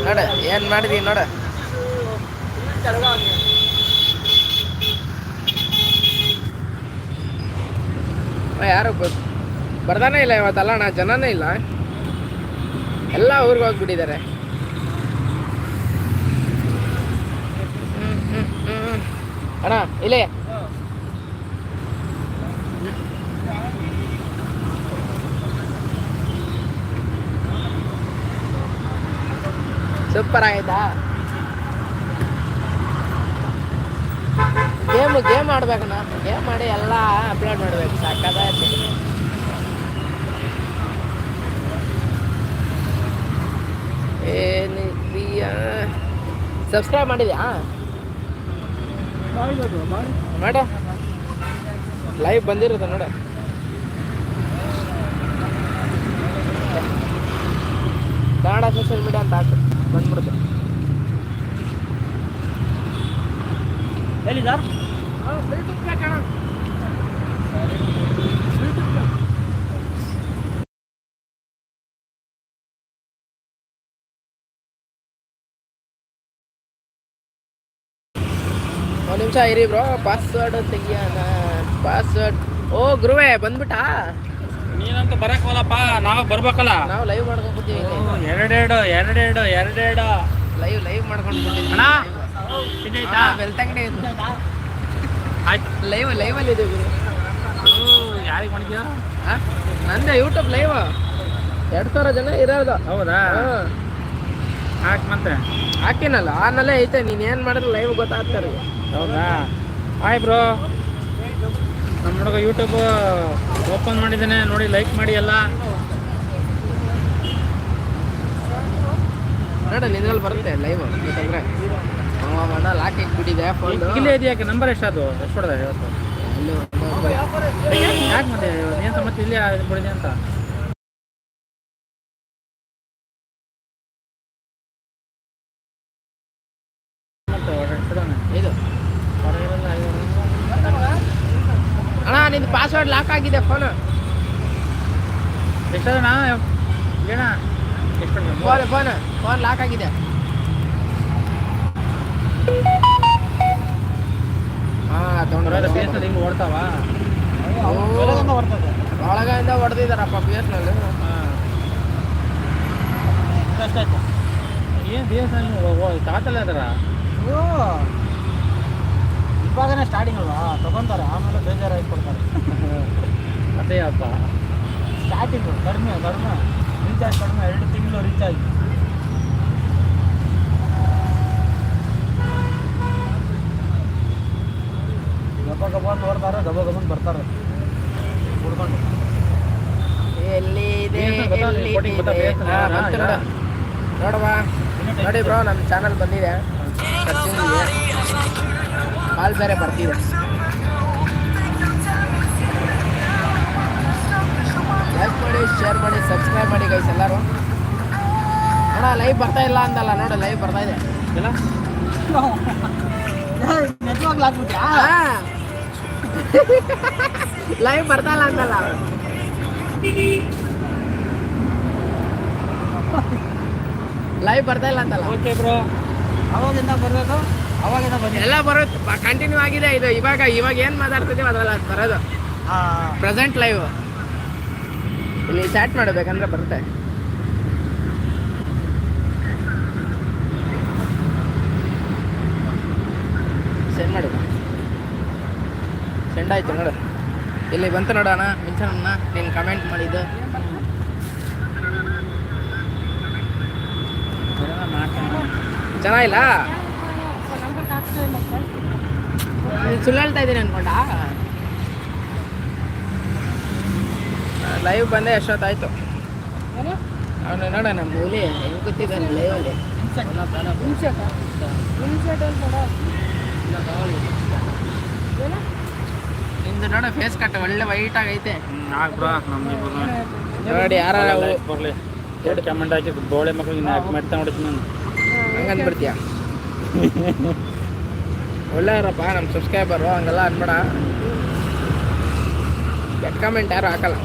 ನೋಡ ಏನು ಮಾಡಿದೀನಿ ನೋಡ. ಯಾರು ಬರ್ದಾನೆ ಇಲ್ಲ ಇವತ್ತಲ್ಲ ಅಣ್ಣ, ಜನನೇ ಇಲ್ಲ, ಎಲ್ಲ ಊರಿಗೆ ಹೋಗ್ಬಿಟ್ಟಿದ್ದಾರೆ. ಅಣ್ಣ ಇಲ್ಲೇ ಸೂಪರ್ ಆಗೈತಾ? ಗೇಮ್ ಆಡ್ಬೇಕಣ್ಣ, ಗೇಮ್ ಮಾಡಿ ಎಲ್ಲ ಅಪ್ಲೋಡ್ ಮಾಡ್ಬೇಕು, ಸಾಕಾದ ಏನಿದೀಯಾ. ಸಬ್ಸ್ಕ್ರೈಬ್ ಮಾಡಿದ್ಯಾ? ಮಾಡ ಲೈವ್ ಬಂದಿರುತ್ತೆ ನೋಡ. ಕನ್ನಡ ಸೋಷಿಯಲ್ ಮೀಡಿಯಾ ಅಂತ ಹಾಕು, ಬಂದ್ಬಿಡುತ್ತೆ. ಹೇಳಿ ಸರ್. ಒಂದು ನಿಮಿಷ ಇರಿ ಬ್ರೋ, ಪಾಸ್ವರ್ಡ್ ತೆಗಿಯೋಣ. ಪಾಸ್ವರ್ಡ್. ಓ ಗುರುವೆ ಬಂದ್ಬಿಟ್ಟಾ? ನೀನಂತೂ ಬರಕವಲ್ಲಪ್ಪ, ನಾವು ಬರ್ಬೇಕಲ್ಲ. ನಾವು ಲೈವ್ ಮಾಡ್ಕೊಂಡು ಕೂತೀವಿ. ಎರಡೆರಡು ಲೈವ್ ಮಾಡ್ಕೊಂಡು ಕೂತೀವಿ. ಬೆಳ್ತಂಗಡಿ ಲೈವಲ್ಲಿ ಇದೆ ಗುರು. ಯಾರಿಗೆ ಮಾಡಿದ್ಯಾ? ನಂದೇ ಯೂಟ್ಯೂಬ್ ಲೈವ್ 2000 ಜನ ಇರೋದು. ಹೌದಾ? ಹಾಕಿ ಮತ್ತೆ ಹಾಕಿನಲ್ಲ, ಆನಲ್ಲೇ ಐತೆ. ನೀನು ಏನು ಮಾಡಿದ್ರೆ ಲೈವ್ ಗೊತ್ತಾಗ್ತಾರೆ. ಹೌದಾ? ಹಾಯ್ ಬ್ರೋ, ನಮ್ಮ ಹುಡುಗ ಯೂಟ್ಯೂಬ್ ಓಪನ್ ಮಾಡಿದ್ದಾನೆ ನೋಡಿ, ಲೈಕ್ ಮಾಡಿ ಎಲ್ಲ. ನೋಡ ನಿನ್ನಲ್ಲಿ ಬರುತ್ತೆ ಲೈವ್. ಯಾಕಂದ್ರೆ ಮನ ಲಾಕ್ ಇಟ್ಬಿಟ್ಟಿದೆ ಫೋನ್. ಇಲ್ಲೇ ಇದೆಯಾಕೆ? ನಂಬರ್ ಎಷ್ಟದು? ಎಷ್ಟು ಕೊಡೋದ ಇವತ್ತು? ಯಾಕೆ ಮತ್ತೆ ಏನು ಮತ್ತೆ ಇಲ್ಲಿ ಬಿಡಿದೆ ಅಂತ? ಇದು ಅಣ್ಣ, ನಿಂದು ಪಾಸ್ವರ್ಡ್ ಲಾಕ್ ಆಗಿದೆ ಫೋನ್. ಎಷ್ಟದಣ್ಣ? ಏನ ಎಷ್ಟು? ಫೋನ್ ಲಾಕ್ ಆಗಿದೆ. ಹಿಂಗೆ ಓಡ್ತಾವ? ಒಳಗಿಂದ ಹೊಡೆದಿದ್ದಾರಪ್ಪ ಬಿ ಎಸ್ ನಲ್ಲಿ. ಏನು ಬಿ ಎಸ್ ನಲ್ಲಿ ತಾತಲ್ಲ ಅದರ ಇವಾಗನೇ ಸ್ಟಾರ್ಟಿಂಗ್ ಅಲ್ವಾ, ತಗೊಂತಾರೆ, ಆಮೇಲೆ ಬೇಜಾರಾಗಿ ಕೊಡ್ತಾರೆ. ಅದೇ ಅಪ್ಪ, ಸ್ಟಾರ್ಟಿಂಗು ಕಡಿಮೆ ರೀಚಾರ್ಜ್ ಕಡಿಮೆ, 2 ತಿಂಗಳು ರೀಚಾರ್ಜ್. ಗಬ್ಬ ನೋಡ್ತಾರೆ, ಗಬ್ಬ ಬರ್ತಾರೆ ಹುಡ್ಕೊಂಡು. ಎಲ್ಲಿದೆ ನೋಡವಾ? ನೋಡಿ ಬ್ರೋ, ನಮ್ಮ ಚಾನಲ್ ಬಂದಿದೆ, ಕಾಲ್ ಬೇರೆ ಬರ್ತಿದೆ. ಲೈಕ್ ಮಾಡಿ, ಶೇರ್ ಮಾಡಿ, ಸಬ್ಸ್ಕ್ರೈಬ್ ಮಾಡಿ ಗೈಸ್ ಎಲ್ಲರೂ. ಅಣ್ಣ ಲೈವ್ ಬರ್ತಾ ಇಲ್ಲ ಅಂತಲ್ಲ, ನೋಡಿ ಲೈವ್ ಬರ್ತಾ ಇದೆ. ಇಲ್ಲ ಲೈವ್ ಬರ್ತಾ ಇಲ್ಲ ಅಂತಲ್ಲ. ಲೈವ್ ಬರ್ತಾ ಇಲ್ಲ ಅಂತಲ್ಲ. ಓಕೆ ಬ್ರೋ, ಅವಾಗಿಂದ ಬರೋದು, ಅವಾಗಿಂದ ಬಂದಿದೆ ಎಲ್ಲ ಬರೋದು ಕಂಟಿನ್ಯೂ ಆಗಿದೆ. ಇದು ಇವಾಗ ಏನು ಮಾತಾಡ್ತಿದ್ದೀವಿ ಅದರಲ್ಲಿ ಅದು ಬರೋದು. ಪ್ರೆಸೆಂಟ್ ಲೈವ್ ಇಲ್ಲಿ ಚಾಟ್ ಮಾಡಬೇಕಂದ್ರೆ ಬರುತ್ತೆ. ಸೆಂಡ್ ಮಾಡು. ಸೆಂಡ್ ಆಯ್ತು ನೋಡು, ಇಲ್ಲಿ ಬಂತು ನೋಡೋಣ. ಮಿಂಚನನ್ನ ನೀನು ಕಮೆಂಟ್ ಮಾಡಿದ್ದು ಚೆನ್ನಾಗಿಲ್ಲ. ಸುಳ್ಳು ಹೇಳ್ತಾ ಇದ್ದೀನಿ ಅನ್ಕೊಂಡ. ಲೈವ್ ಬಂದೆ ಎಷ್ಟೊತ್ತಾಯ್ತು. ಅವನು ನೋಡೋಣ ಮೂಲಿ ಹೆಂಗೆ ಕೂತಿದ್ದಾನೆ ಲೈವಲ್ಲಿ. ನಿಂದು ನೋಡ ಫೇಸ್ ಕಟ್ ಒಳ್ಳೆ ವೈಟ್ ಆಗೈತೆ. ನೋಡಿ ಯಾರು ಬರಲಿ ಎರಡು ಕಮೆಂಟ್ ಹಾಕಿ ಬೋಳೆ ಮಕ್ಕಳಿಗೆ ಮಾಡ್ತಾ ನೋಡ್ತೀನಿ ನಾನು. ಹಂಗಂದ್ಬಿಡ್ತೀಯ? ಒಳ್ಳೆಯವರಪ್ಪ ನಮ್ಮ ಸಬ್ಸ್ಕ್ರೈಬರು, ಹಂಗೆಲ್ಲ ಅನ್ಬೇಡ. ಕೆಟ್ಟ ಕಮೆಂಟ್ ಯಾರು ಹಾಕಲ್ಲ.